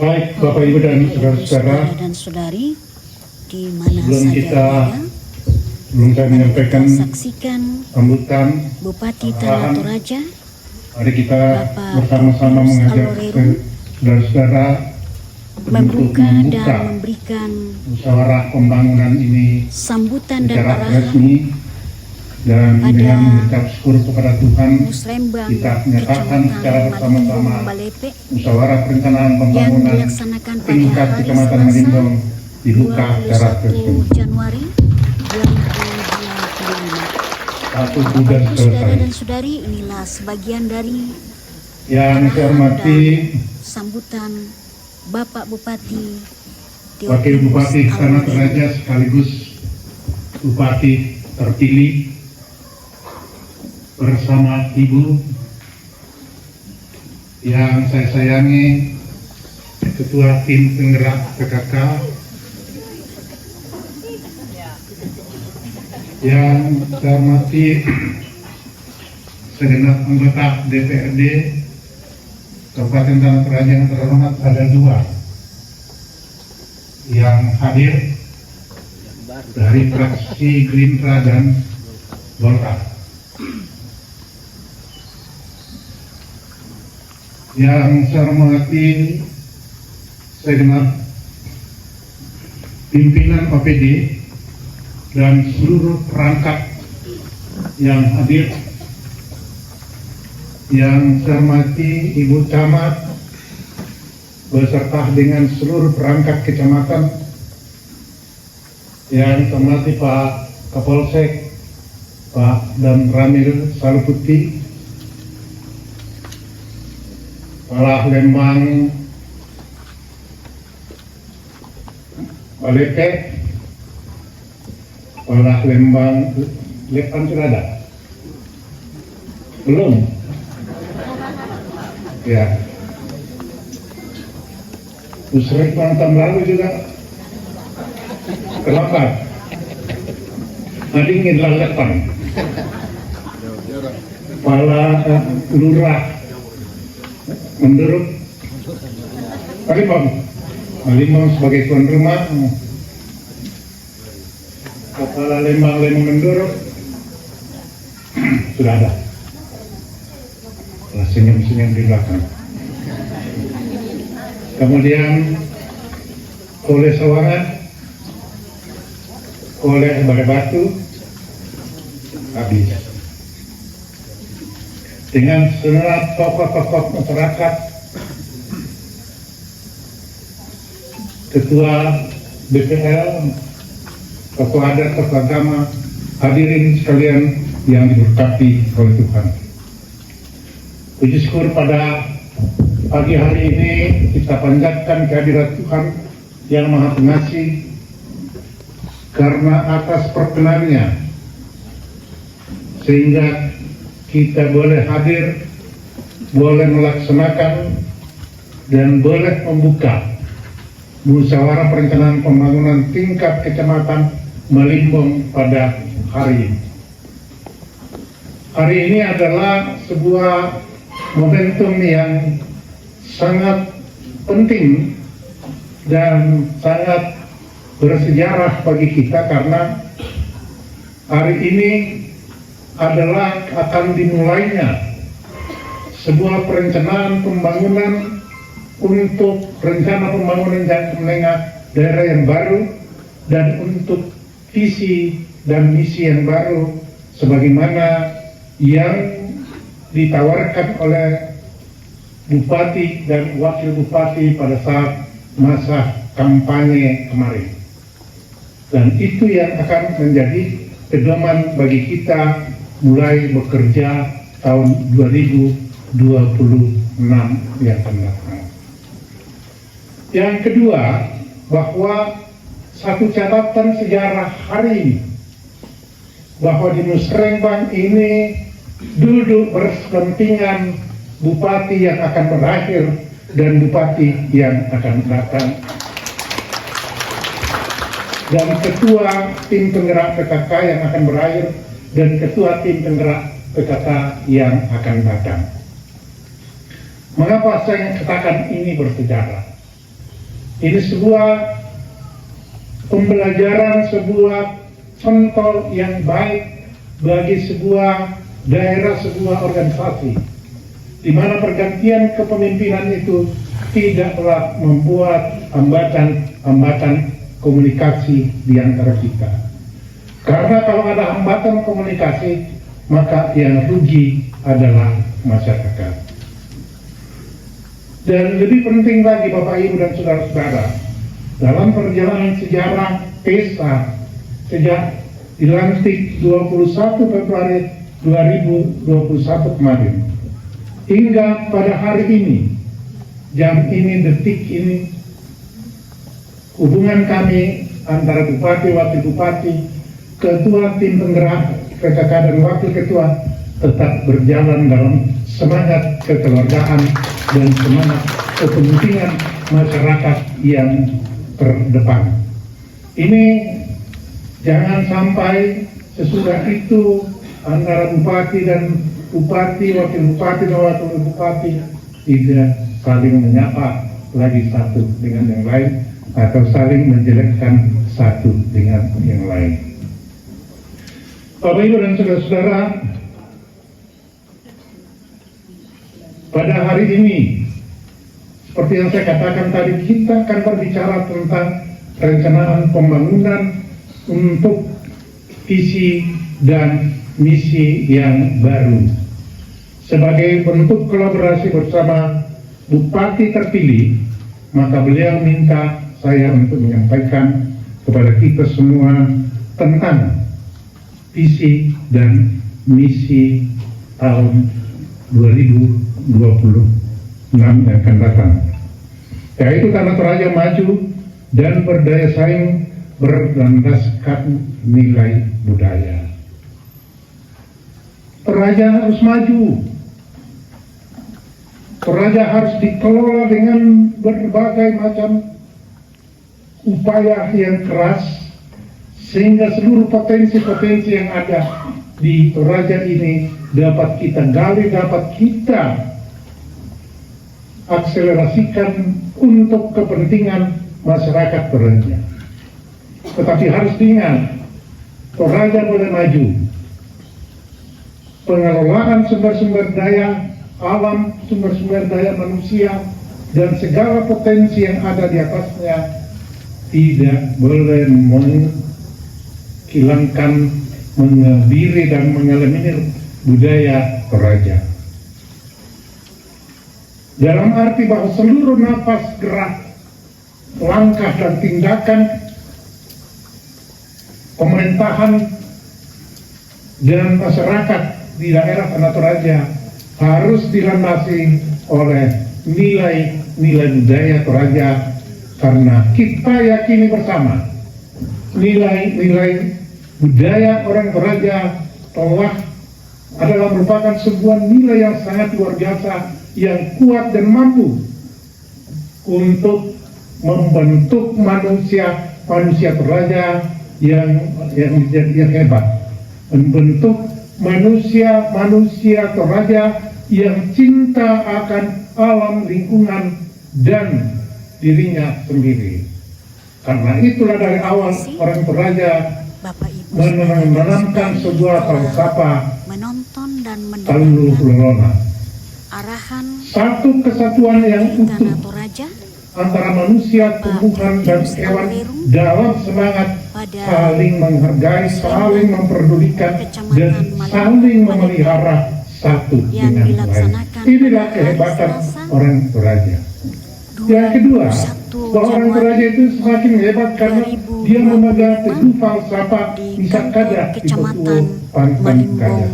Baik, Bapak Ibu dan saudara-saudara, dan saudari di mana sebelum saja kita berada, belum saya menyampaikan kita saksikan sambutan, Bupati arahan, Tanah Toraja, mari kita Bapak bersama-sama Tulus mengajak Alorerum saudara-saudara untuk membuka dan membuka memberikan musyawarah pembangunan ini sambutan dan secara arahan resmi, dan pada dengan mengucap syukur kepada Tuhan Musrembang kita menyatakan secara bersama-sama Balepe musyawarah perencanaan yang pembangunan dilaksanakan pada tingkat hari Kecamatan Selasa Malimbong dibuka secara resmi. 21 Januari 2025. Satu tugas Bapak, saudara selesai. dan saudari, inilah sebagian dari Yang saya hormati sambutan Bapak Bupati Wakil Bupati Tanah Toraja sekaligus Bupati terpilih bersama Ibu yang saya sayangi, Ketua Tim Penggerak PKK, yang saya hormati segenap anggota DPRD Kabupaten Tanah Toraja yang terhormat, ada dua yang hadir dari fraksi Gerindra dan Golkar. Yang saya hormati segenap pimpinan OPD dan seluruh perangkat yang hadir. Yang saya hormati Ibu Camat beserta dengan seluruh perangkat kecamatan. Yang saya hormati Pak Kapolsek, Pak dan Ramil Saluputi, Kepala Lembang Balepe, Kepala Lembang Lepan sudah ada? Belum? Ya. Musrembang tahun lalu juga terlambat. Dingin lah Lepan. Kepala Lurah Menurut Malimbong sebagai tuan rumah, Kepala Lembang Menduruk sudah ada. Senyum-senyum di belakang. Kemudian Kole Sawangan, Kole Bagai Batu, habis. Dengan segenap tokoh-tokoh masyarakat, Ketua BPL, tokoh adat, tokoh agama, hadirin sekalian yang diberkati oleh Tuhan. Puji syukur pada pagi hari ini kita panjatkan kehadirat Tuhan yang Maha Pengasih, karena atas perkenannya sehingga kita boleh hadir, boleh melaksanakan, dan boleh membuka musyawarah perencanaan pembangunan tingkat Kecamatan Malimbong pada hari ini. Hari ini adalah sebuah momentum yang sangat penting dan sangat bersejarah bagi kita, karena hari ini adalah akan dimulainya sebuah perencanaan pembangunan untuk rencana pembangunan jangka menengah daerah yang baru, dan untuk visi dan misi yang baru sebagaimana yang ditawarkan oleh Bupati dan Wakil Bupati pada saat masa kampanye kemarin. Dan itu yang akan menjadi pedoman bagi kita mulai bekerja tahun 2026 yang akan datang. Yang kedua, bahwa satu catatan sejarah hari ini, bahwa di Musrembang ini duduk bersepentingan bupati yang akan berakhir dan bupati yang akan datang. Dan ketua tim penggerak PKK yang akan berakhir dan ketua tim penggerak PKK yang akan datang. Mengapa saya katakan ini bersejarah? Ini sebuah pembelajaran, sebuah contoh yang baik bagi sebuah daerah, sebuah organisasi, di mana pergantian kepemimpinan itu tidaklah membuat hambatan komunikasi di antara kita. Karena kalau ada hambatan komunikasi, maka yang rugi adalah masyarakat. Dan lebih penting lagi Bapak Ibu dan Saudara-saudara, dalam perjalanan sejarah PESA sejak dilantik 21 Februari 2021 kemarin hingga pada hari ini, jam ini, detik ini, hubungan kami antara Bupati, Wakil Bupati, Ketua Tim Penggerak PKK dan Wakil Ketua tetap berjalan dalam semangat kekeluargaan dan semangat kepentingan masyarakat yang terdepan. Ini jangan sampai sesudah itu antara Bupati dan Bupati, Wakil Bupati dan Wakil Bupati tidak saling menyapa lagi satu dengan yang lain atau saling menjelekkan satu dengan yang lain. Bapak Ibu dan Saudara-saudara, pada hari ini, seperti yang saya katakan tadi, kita akan berbicara tentang perencanaan pembangunan untuk visi dan misi yang baru. Sebagai bentuk kolaborasi bersama Bupati terpilih, maka beliau minta saya untuk menyampaikan kepada kita semua tentang visi dan misi tahun 2026 yang akan datang, yaitu Tanah Toraja maju dan berdaya saing berlandaskan nilai budaya. Toraja harus maju, Toraja harus dikelola dengan berbagai macam upaya yang keras, sehingga seluruh potensi-potensi yang ada di Toraja ini dapat kita gali, dapat kita akselerasikan untuk kepentingan masyarakat Toraja. Tetapi harus diingat, Toraja boleh maju. Pengelolaan sumber-sumber daya alam, sumber-sumber daya manusia, dan segala potensi yang ada di atasnya tidak boleh menghilangkan, mengebiri dan mengeliminir budaya Toraja. Dalam arti bahwa seluruh napas gerak, langkah dan tindakan pemerintahan dan masyarakat di daerah Tanah Toraja harus dilandasi oleh nilai-nilai budaya Toraja, karena kita yakini bersama nilai-nilai budaya orang Toraja adalah merupakan sebuah nilai yang sangat luar biasa, yang kuat dan mampu untuk membentuk manusia Toraja yang hebat, membentuk manusia Toraja yang cinta akan alam, lingkungan, dan dirinya sendiri. Karena itulah dari awal orang Toraja menanamkan sebuah falsafah menonton dan Talu Lorona, arahan satu kesatuan yang utuh Tanah Toraja antara manusia, tumbuhan, dan hewan dalam semangat saling menghargai, saling memperdulikan, dan saling memelihara satu dengan lain. Inilah kehebatan orang Toraja. Yang kedua, bahwa orang Toraja itu semakin hebat karena dia memegang teguh falsafah Nisakada di Petuo Pantang Kaya.